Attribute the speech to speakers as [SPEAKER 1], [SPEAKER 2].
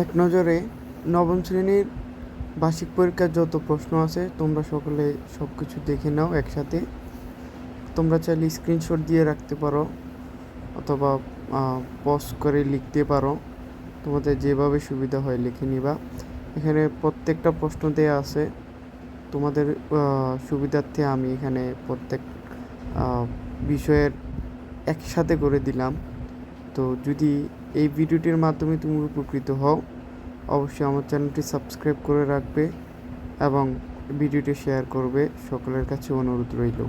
[SPEAKER 1] এক নজরে নবম শ্রেণীর বার্ষিক পরীক্ষার যত প্রশ্ন আছে তোমরা সকলে সব কিছু দেখে নাও একসাথে। তোমরা চাইলে স্ক্রিনশট দিয়ে রাখতে পারো অথবা পজ করে লিখতে পারো, তোমাদের যেভাবে সুবিধা হয় লিখে নিবা। এখানে প্রত্যেকটা প্রশ্ন দেওয়া আছে, তোমাদের সুবিধার্থে আমি এখানে প্রত্যেক বিষয়ের একসাথে করে দিলাম। তো যদি এই ভিডিওটির মাধ্যমে তুমি উপকৃত হও, অবশ্যই আমার চ্যানেলটি সাবস্ক্রাইব করে রাখবে এবং ভিডিওটি শেয়ার করবে। সকলের কাছে অনুরোধ রইল।